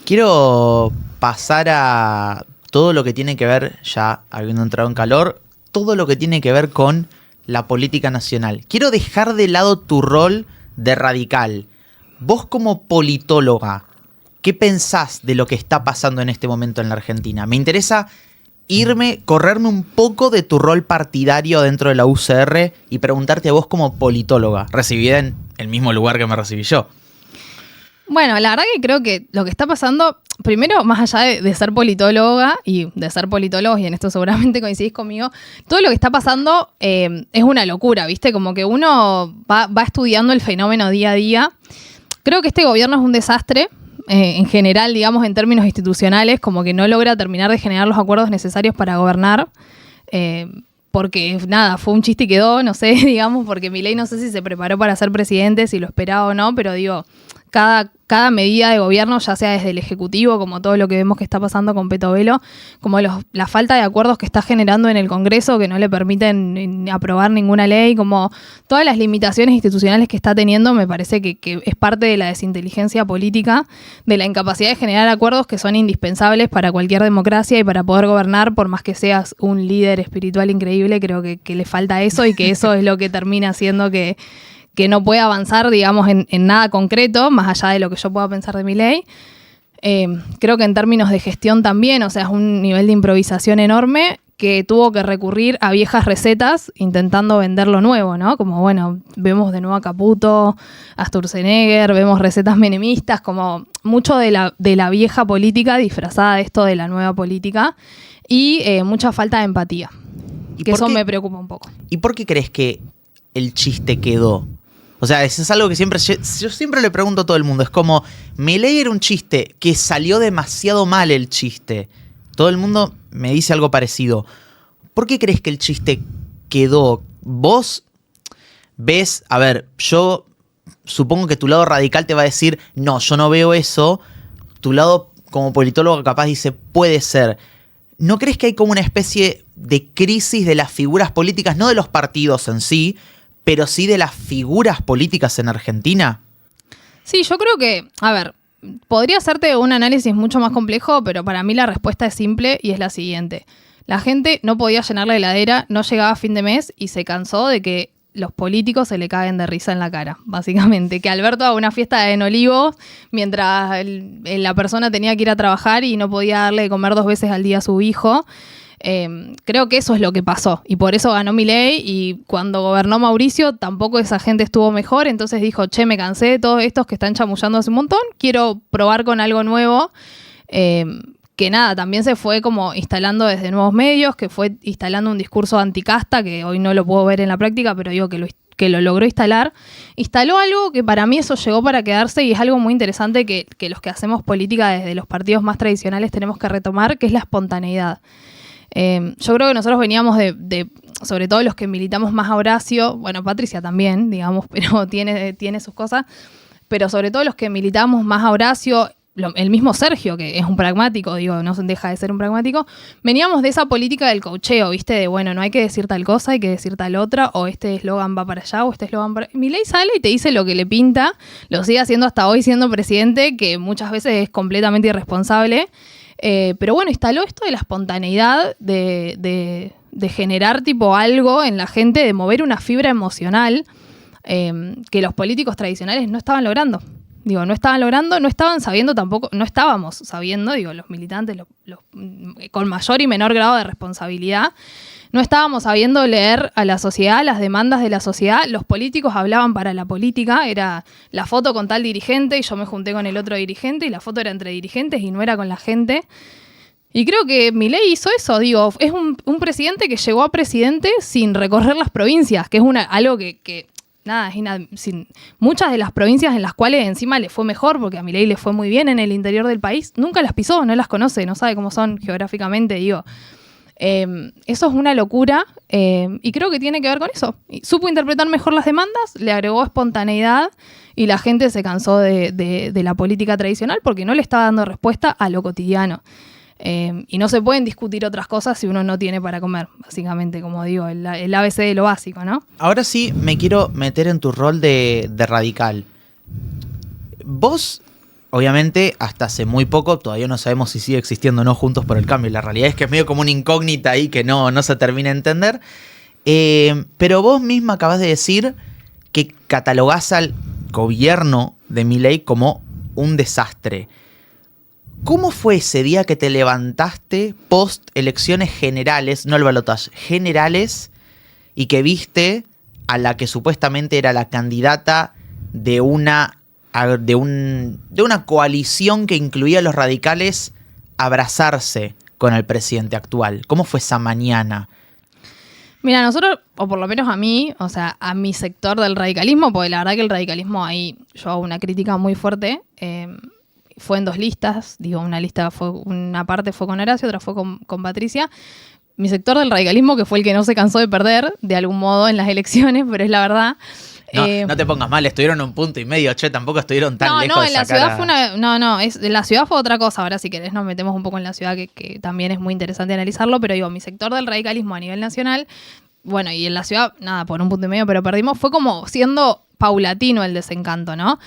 Quiero pasar a todo lo que tiene que ver, ya habiendo entrado en calor, todo lo que tiene que ver con la política nacional. Quiero dejar de lado tu rol de radical. Vos como politóloga, ¿qué pensás de lo que está pasando en este momento en la Argentina? Me interesa correrme un poco de tu rol partidario dentro de la UCR y preguntarte a vos como politóloga, recibida en el mismo lugar que me recibí yo. Bueno, la verdad que creo que lo que está pasando, primero, más allá de ser politóloga y de ser politólogos, y en esto seguramente coincidís conmigo, todo lo que está pasando es una locura, ¿viste? Como que uno va estudiando el fenómeno día a día. Creo que este gobierno es un desastre, en general, digamos, en términos institucionales, como que no logra terminar de generar los acuerdos necesarios para gobernar. Porque nada, fue un chiste y quedó, no sé, digamos, porque Milei no sé si se preparó para ser presidente, si lo esperaba o no, pero digo, cada medida de gobierno, ya sea desde el Ejecutivo, como todo lo que vemos que está pasando con Peto Velo, como la falta de acuerdos que está generando en el Congreso, que no le permiten aprobar ninguna ley, como todas las limitaciones institucionales que está teniendo, me parece que es parte de la desinteligencia política, de la incapacidad de generar acuerdos que son indispensables para cualquier democracia y para poder gobernar, por más que seas un líder espiritual increíble, creo que le falta eso y que eso es lo que termina haciendo que no puede avanzar, digamos, en nada concreto, más allá de lo que yo pueda pensar de Milei. Creo que en términos de gestión también, o sea, es un nivel de improvisación enorme que tuvo que recurrir a viejas recetas intentando vender lo nuevo, ¿no? Como, bueno, vemos de nuevo a Caputo, a Sturzenegger, vemos recetas menemistas, como mucho de la vieja política disfrazada de esto de la nueva política y mucha falta de empatía. Que eso me preocupa un poco. ¿Y por qué crees que el chiste quedó? O sea, eso es algo que yo siempre le pregunto a todo el mundo. Es como, Milei era un chiste que salió demasiado mal el chiste. Todo el mundo me dice algo parecido. ¿Por qué crees que el chiste quedó? Vos ves, a ver, yo supongo que tu lado radical te va a decir, no, yo no veo eso. Tu lado como politólogo capaz dice, puede ser. ¿No crees que hay como una especie de crisis de las figuras políticas, no de los partidos en sí, pero sí de las figuras políticas en Argentina? Sí, yo creo que, a ver, podría hacerte un análisis mucho más complejo, pero para mí la respuesta es simple y es la siguiente. La gente no podía llenar la heladera, no llegaba a fin de mes y se cansó de que los políticos se le caguen de risa en la cara, básicamente. Que Alberto haga una fiesta en Olivos mientras la persona tenía que ir a trabajar y no podía darle de comer 2 veces al día a su hijo. Creo que eso es lo que pasó y por eso ganó Milei, y cuando gobernó Mauricio tampoco esa gente estuvo mejor, entonces dijo, che, me cansé de todos estos que están chamullando hace un montón, quiero probar con algo nuevo, que nada, también se fue como instalando desde nuevos medios, que fue instalando un discurso anticasta, que hoy no lo puedo ver en la práctica, pero digo que lo logró instalar. Instaló algo que para mí eso llegó para quedarse y es algo muy interesante que los que hacemos política desde los partidos más tradicionales tenemos que retomar, que es la espontaneidad. Yo creo que nosotros veníamos de sobre todo los que militamos más a Horacio, bueno, Patricia también, digamos, pero tiene sus cosas, pero sobre todo los que militamos más a Horacio, el mismo Sergio, que es un pragmático, digo, no deja de ser un pragmático, veníamos de esa política del coacheo, ¿viste? De, bueno, no hay que decir tal cosa, hay que decir tal otra, o este eslogan va para allá, o este eslogan para... Milei sale y te dice lo que le pinta, lo sigue haciendo hasta hoy siendo presidente, que muchas veces es completamente irresponsable. Pero bueno, instaló esto de la espontaneidad, de generar tipo algo en la gente, de mover una fibra emocional que los políticos tradicionales no estaban logrando. Digo, no estaban sabiendo tampoco, no estábamos sabiendo, digo, los militantes con mayor y menor grado de responsabilidad, no estábamos sabiendo leer a la sociedad, las demandas de la sociedad. Los políticos hablaban para la política, era la foto con tal dirigente y yo me junté con el otro dirigente y la foto era entre dirigentes y no era con la gente. Y creo que Milei hizo eso, digo, es un presidente que llegó a presidente sin recorrer las provincias, que es algo que nada, muchas de las provincias en las cuales encima le fue mejor, porque a Milei le fue muy bien en el interior del país, nunca las pisó, no las conoce, no sabe cómo son geográficamente, digo. Eso es una locura y creo que tiene que ver con eso. Supo interpretar mejor las demandas, le agregó espontaneidad y la gente se cansó de la política tradicional porque no le estaba dando respuesta a lo cotidiano. Y no se pueden discutir otras cosas si uno no tiene para comer, básicamente, como digo, el ABC de lo básico, ¿no? Ahora sí me quiero meter en tu rol de radical. Vos obviamente, hasta hace muy poco, todavía no sabemos si sigue existiendo o no Juntos por el Cambio. La realidad es que es medio como una incógnita ahí que no se termina de entender. Pero vos misma acabás de decir que catalogás al gobierno de Milei como un desastre. ¿Cómo fue ese día que te levantaste post elecciones generales, no el balotaje, generales, y que viste a la que supuestamente era la candidata de una coalición que incluía a los radicales abrazarse con el presidente actual? ¿Cómo fue esa mañana? Mira, nosotros, o por lo menos a mí, o sea, a mi sector del radicalismo, porque la verdad que el radicalismo ahí yo hago una crítica muy fuerte, fue en 2 listas, digo, una parte fue con Horacio, otra fue con Patricia. Mi sector del radicalismo, que fue el que no se cansó de perder, de algún modo, en las elecciones, pero es la verdad. No te pongas mal, estuvieron 1,5 puntos, che, tampoco estuvieron tan lejos de sacar la ciudad fue otra cosa. Ahora, si querés, nos metemos un poco en la ciudad, que también es muy interesante analizarlo, pero digo, mi sector del radicalismo a nivel nacional, bueno, y en la ciudad, nada, por 1,5 puntos, pero perdimos, fue como siendo paulatino el desencanto, ¿no?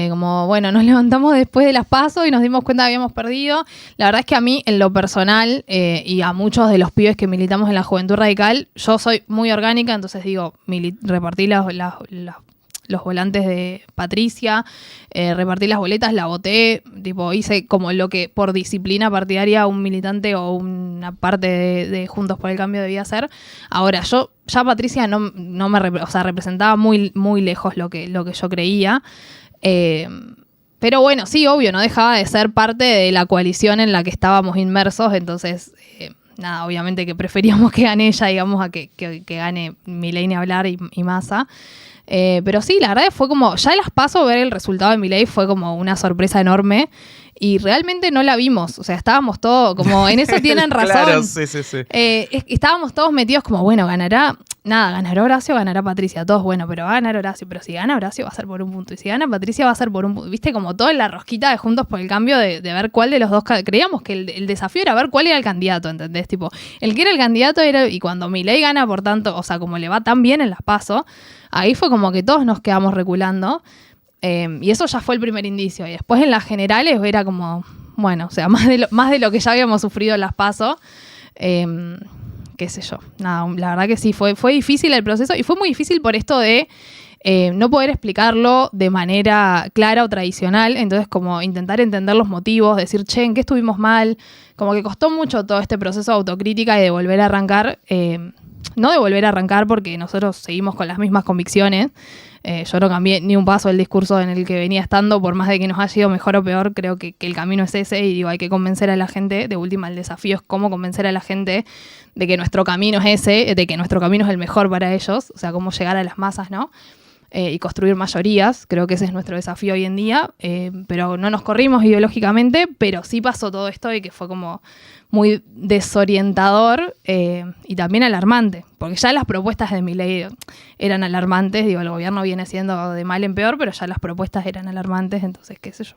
Como, bueno, nos levantamos después de las PASO y nos dimos cuenta que habíamos perdido. La verdad es que a mí, en lo personal, y a muchos de los pibes que militamos en la Juventud Radical, yo soy muy orgánica, entonces digo, repartí los volantes de Patricia, repartí las boletas, la voté, tipo, hice como lo que por disciplina partidaria un militante o una parte de Juntos por el Cambio debía hacer. Ahora, ya Patricia no me representaba muy, muy lejos lo que yo creía. Pero bueno, sí, obvio, no dejaba de ser parte de la coalición en la que estábamos inmersos, entonces, nada, obviamente que preferíamos que gane ella, digamos, a que gane Milei ni hablar y Massa. Pero sí, la verdad fue como, ya las PASO, ver el resultado de Milei fue como una sorpresa enorme y realmente no la vimos, o sea, estábamos todos, como en eso tienen razón. Claro, sí. Estábamos todos metidos como, bueno, ganará Horacio, ganará Patricia, todos, bueno, pero va a ganar Horacio, pero si gana Horacio va a ser por 1 punto, y si gana Patricia va a ser por 1 punto, viste, como todo en la rosquita de Juntos por el Cambio de ver cuál de los dos, creíamos que el desafío era ver cuál era el candidato, ¿entendés? Tipo, el que era el candidato era, y cuando Milei gana, por tanto, o sea, como le va tan bien en las PASO, ahí fue como que todos nos quedamos reculando. Y eso ya fue el primer indicio. Y después en las generales era como, bueno, o sea, más de lo que ya habíamos sufrido en las PASO. Qué sé yo. Nada, la verdad que sí, fue difícil el proceso. Y fue muy difícil por esto de no poder explicarlo de manera clara o tradicional. Entonces, como intentar entender los motivos, decir, che, ¿en qué estuvimos mal? Como que costó mucho todo este proceso de autocrítica y de volver a arrancar. No de volver a arrancar porque nosotros seguimos con las mismas convicciones. Yo no cambié ni un paso del discurso en el que venía estando, por más de que nos haya ido mejor o peor, creo que el camino es ese y digo, hay que convencer a la gente, de última el desafío es cómo convencer a la gente de que nuestro camino es ese, de que nuestro camino es el mejor para ellos, o sea, cómo llegar a las masas, ¿no? Y construir mayorías, creo que ese es nuestro desafío hoy en día, pero no nos corrimos ideológicamente, pero sí pasó todo esto y que fue como muy desorientador y también alarmante, porque ya las propuestas de Milei eran alarmantes, digo, el gobierno viene siendo de mal en peor, pero ya las propuestas eran alarmantes, entonces qué sé yo.